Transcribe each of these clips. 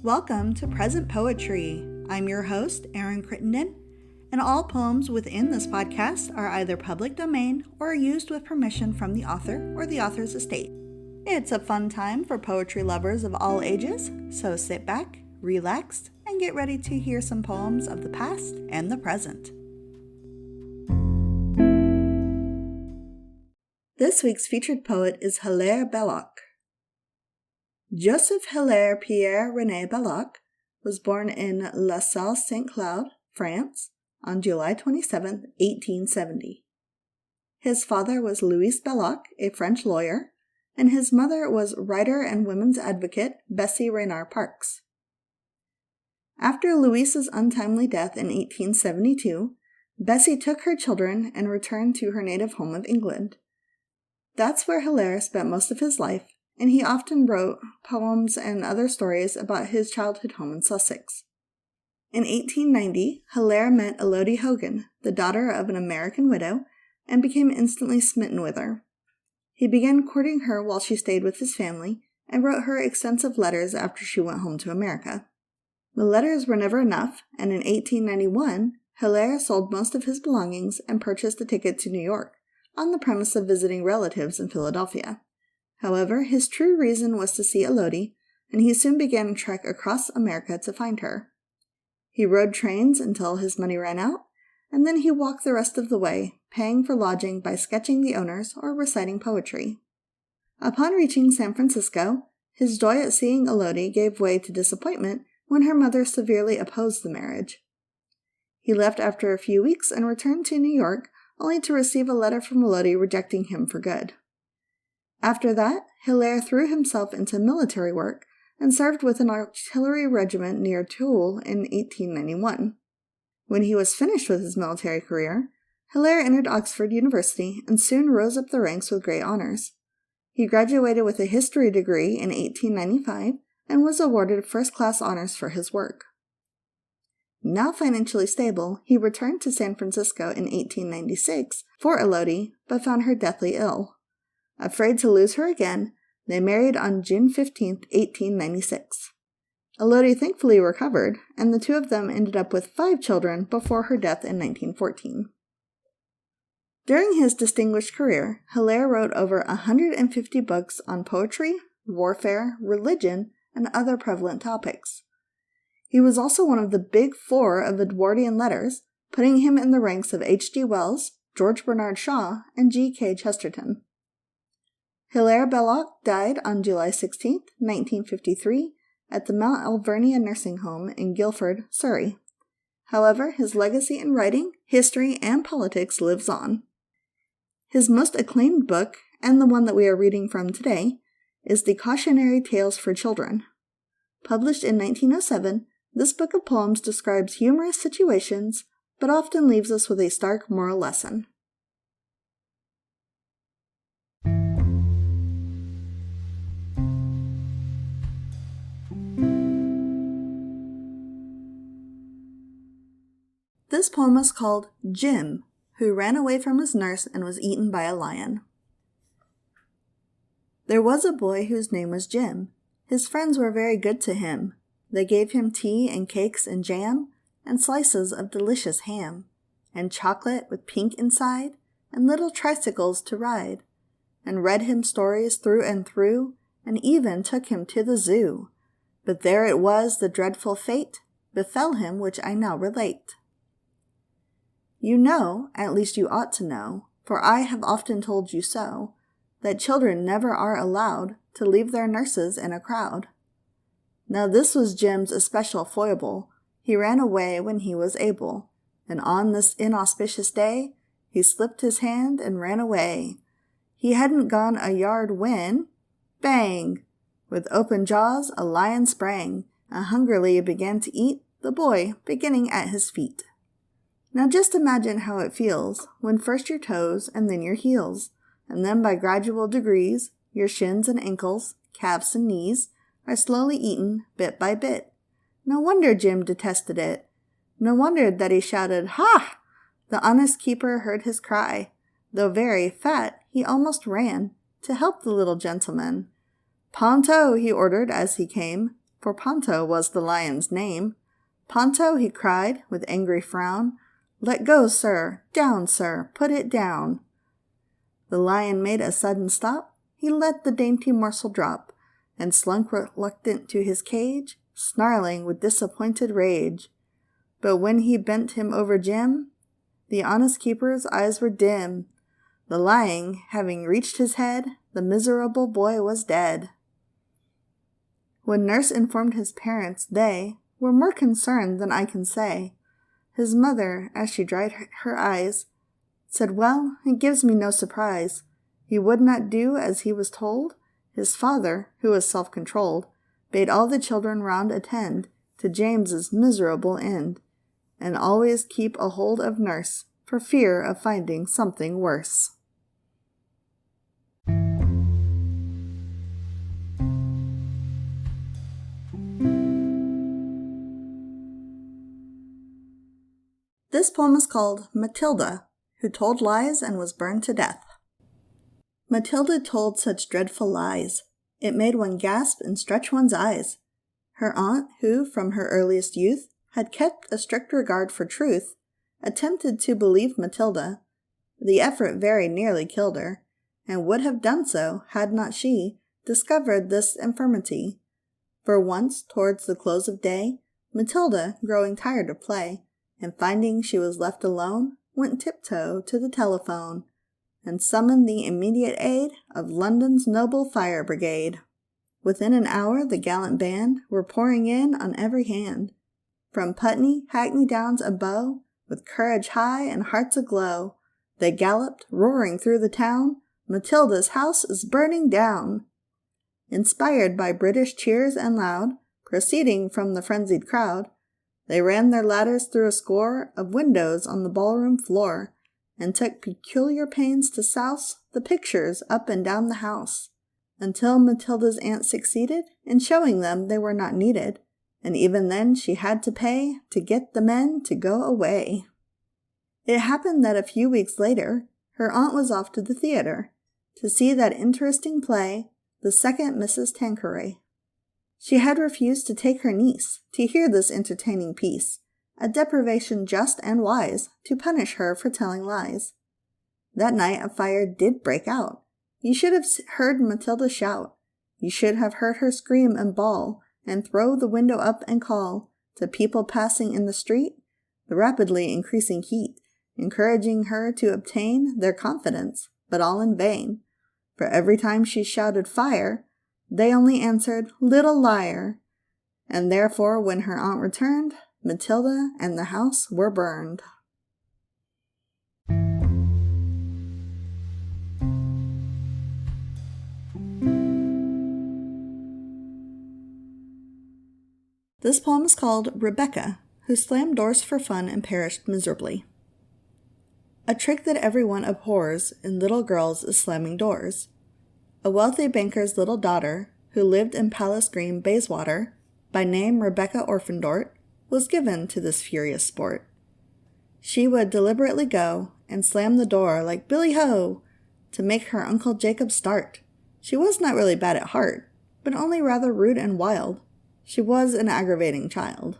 Welcome to Present Poetry. I'm your host, Erin Crittenden, and all poems within this podcast are either public domain or used with permission from the author or the author's estate. It's a fun time for poetry lovers of all ages, so sit back, relax, and get ready to hear some poems of the past and the present. This week's featured poet is Hillaire Belloc. Joseph Hilaire Pierre René Belloc was born in La Salle Saint Cloud, France, on July 27, 1870. His father was Louis Belloc, a French lawyer, and his mother was writer and women's advocate Bessie Reynard Parks. After Louis's untimely death in 1872, Bessie took her children and returned to her native home of England. That's where Hilaire spent most of his life, and he often wrote poems and other stories about his childhood home in Sussex. In 1890, Hilaire met Elodie Hogan, the daughter of an American widow, and became instantly smitten with her. He began courting her while she stayed with his family, and wrote her extensive letters after she went home to America. The letters were never enough, and in 1891, Hilaire sold most of his belongings and purchased a ticket to New York, on the premise of visiting relatives in Philadelphia. However, his true reason was to see Elodie, and he soon began a trek across America to find her. He rode trains until his money ran out, and then he walked the rest of the way, paying for lodging by sketching the owners or reciting poetry. Upon reaching San Francisco, his joy at seeing Elodie gave way to disappointment when her mother severely opposed the marriage. He left after a few weeks and returned to New York, only to receive a letter from Elodie rejecting him for good. After that, Hilaire threw himself into military work and served with an artillery regiment near Toul in 1891. When he was finished with his military career, Hilaire entered Oxford University and soon rose up the ranks with great honors. He graduated with a history degree in 1895 and was awarded first-class honors for his work. Now financially stable, he returned to San Francisco in 1896 for Elodie, but found her deathly ill. Afraid to lose her again, they married on June 15, 1896. Elodie thankfully recovered, and the two of them ended up with 5 children before her death in 1914. During his distinguished career, Hilaire wrote over 150 books on poetry, warfare, religion, and other prevalent topics. He was also one of the big 4 of Edwardian Letters, putting him in the ranks of H.G. Wells, George Bernard Shaw, and GK Chesterton. Hillaire Belloc died on July 16, 1953, at the Mount Alvernia Nursing Home in Guilford, Surrey. However, his legacy in writing, history, and politics lives on. His most acclaimed book, and the one that we are reading from today, is the Cautionary Tales for Children. Published in 1907, this book of poems describes humorous situations, but often leaves us with a stark moral lesson. This poem is called Jim, who ran away from his nurse and was eaten by a lion. There was a boy whose name was Jim. His friends were very good to him. They gave him tea and cakes and jam, and slices of delicious ham, and chocolate with pink inside, and little tricycles to ride, and read him stories through and through, and even took him to the zoo. But there it was the dreadful fate befell him which I now relate. You know, at least you ought to know, for I have often told you so, that children never are allowed to leave their nurses in a crowd. Now this was Jim's especial foible. He ran away when he was able, and on this inauspicious day, he slipped his hand and ran away. He hadn't gone a yard when, bang! With open jaws a lion sprang, and hungrily began to eat the boy beginning at his feet. Now just imagine how it feels when first your toes and then your heels, and then by gradual degrees, your shins and ankles, calves and knees, are slowly eaten bit by bit. No wonder Jim detested it. No wonder that he shouted, "Ha!" The honest keeper heard his cry. Though very fat, he almost ran to help the little gentleman. "Ponto," he ordered as he came. for Ponto was the lion's name. "Ponto," he cried, with angry frown, "let go, sir! Down, sir! Put it down!" The lion made a sudden stop. He let the dainty morsel drop, and slunk reluctant to his cage, snarling with disappointed rage. But when he bent him over Jim, the honest keeper's eyes were dim. The lion having reached his head, the miserable boy was dead. When nurse informed his parents, they were more concerned than I can say. His mother, as she dried her eyes, said, "Well, it gives me no surprise. He would not do as he was told." His father, who was self-controlled, bade all the children round attend to James's miserable end, and always keep a hold of nurse, for fear of finding something worse. This poem is called Matilda, who told lies and was burned to death. Matilda told such dreadful lies, it made one gasp and stretch one's eyes. Her aunt, who from her earliest youth had kept a strict regard for truth, attempted to believe Matilda. The effort very nearly killed her, and would have done so had not she discovered this infirmity. For once, towards the close of day, Matilda, growing tired of play, and finding she was left alone, went tiptoe to the telephone, and summoned the immediate aid of London's noble fire brigade. Within an hour the gallant band were pouring in on every hand. From Putney, Hackney Downs and Bow, with courage high and hearts aglow, they galloped, roaring through the town, "Matilda's house is burning down!" Inspired by British cheers and loud, proceeding from the frenzied crowd, they ran their ladders through a score of windows on the ballroom floor, and took peculiar pains to souse the pictures up and down the house, until Matilda's aunt succeeded in showing them they were not needed, and even then she had to pay to get the men to go away. It happened that a few weeks later, her aunt was off to the theatre, to see that interesting play, The Second Mrs. Tanqueray. She had refused to take her niece to hear this entertaining piece, a deprivation just and wise to punish her for telling lies. That night a fire did break out. You should have heard Matilda shout. You should have heard her scream and bawl, and throw the window up and call to people passing in the street, the rapidly increasing heat, encouraging her to obtain their confidence, but all in vain. For every time she shouted fire, they only answered, "Little liar!" And therefore when her aunt returned, Matilda and the house were burned. This poem is called Rebecca, who slammed doors for fun and perished miserably. A trick that everyone abhors in little girls is slamming doors. A wealthy banker's little daughter, who lived in Palace Green, Bayswater, by name Rebecca Orfandort, was given to this furious sport. She would deliberately go and slam the door like Billy Ho to make her Uncle Jacob start. She was not really bad at heart, but only rather rude and wild. She was an aggravating child.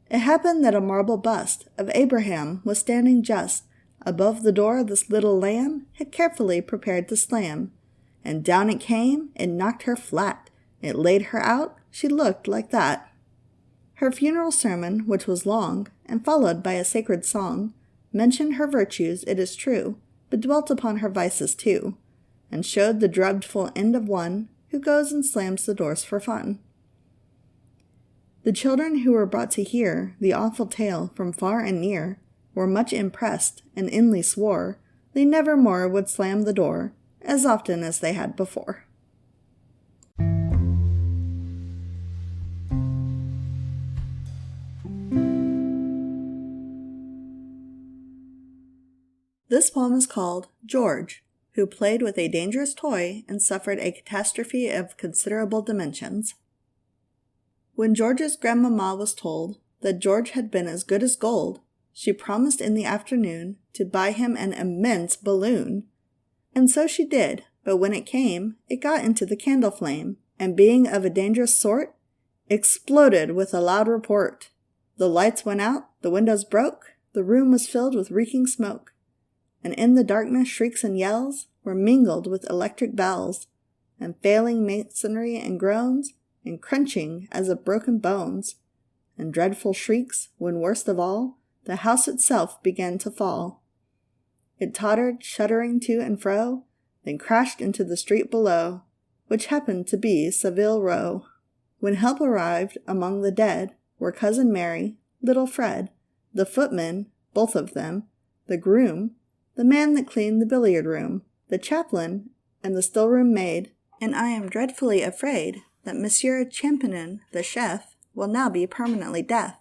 It happened that a marble bust of Abraham was standing just above the door this little lamb had carefully prepared to slam, and down it came and knocked her flat. It laid her out, she looked like that. Her funeral sermon, which was long, and followed by a sacred song, mentioned her virtues, it is true, but dwelt upon her vices too, and showed the dreadful end of one who goes and slams the doors for fun. The children who were brought to hear the awful tale from far and near were much impressed, and inly swore they never more would slam the door as often as they had before. This poem is called George, who played with a dangerous toy and suffered a catastrophe of considerable dimensions. When George's grandmamma was told that George had been as good as gold, she promised in the afternoon to buy him an immense balloon. And so she did, but when it came, it got into the candle flame, and being of a dangerous sort, exploded with a loud report. The lights went out, the windows broke, the room was filled with reeking smoke, and in the darkness shrieks and yells were mingled with electric bells, and failing masonry and groans, and crunching as of broken bones, and dreadful shrieks when worst of all, the house itself began to fall. It tottered, shuddering to and fro, then crashed into the street below, which happened to be Savile Row. When help arrived, among the dead were Cousin Mary, little Fred, the footman, both of them, the groom, the man that cleaned the billiard room, the chaplain, and the still-room maid, and I am dreadfully afraid that Monsieur Champignon, the chef, will now be permanently deaf,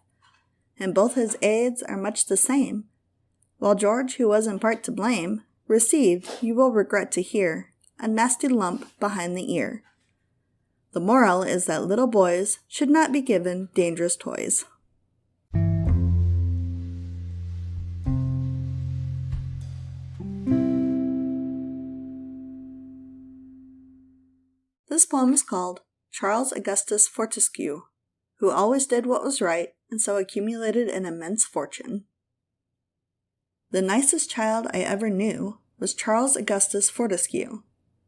and both his aides are much the same, while George, who was in part to blame, received, you will regret to hear, a nasty lump behind the ear. The moral is that little boys should not be given dangerous toys. This poem is called Charles Augustus Fortescue, who always did what was right and so accumulated an immense fortune. The nicest child I ever knew was Charles Augustus Fortescue.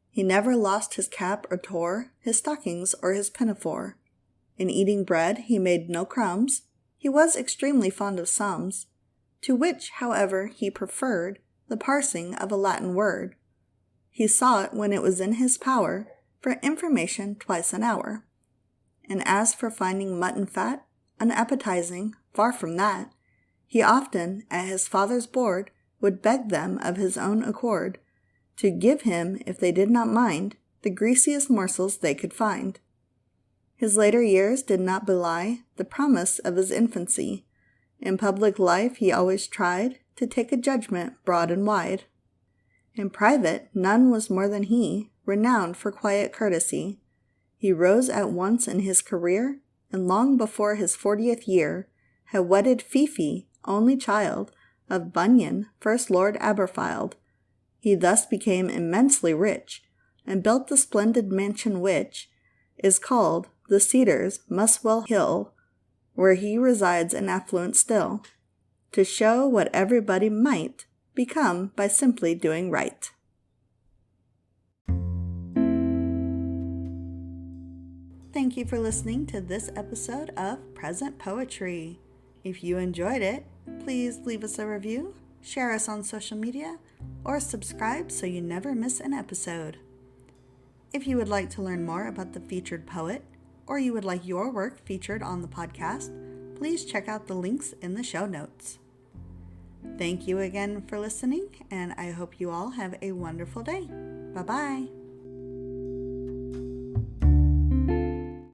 He never lost his cap or tore his stockings or his pinafore. In eating bread he made no crumbs. He was extremely fond of sums, to which, however, he preferred the parsing of a Latin word. He sought, when it was in his power, for information twice an hour. And as for finding mutton fat unappetizing, far from that, he often, at his father's board, would beg them of his own accord, to give him, if they did not mind, the greasiest morsels they could find. His later years did not belie the promise of his infancy. In public life he always tried to take a judgment broad and wide. In private none was more than he, renowned for quiet courtesy. He rose at once in his career, and long before his 40th year, had wedded Fifi, only child of Bunyan, first Lord Aberfield. He thus became immensely rich, and built the splendid mansion which is called the Cedars, Muswell Hill, where he resides in affluence still, to show what everybody might become by simply doing right. Thank you for listening to this episode of Present Poetry. If you enjoyed it, please leave us a review, share us on social media, or subscribe so you never miss an episode. If you would like to learn more about the featured poet, or you would like your work featured on the podcast, please check out the links in the show notes. Thank you again for listening, and I hope you all have a wonderful day. Bye-bye.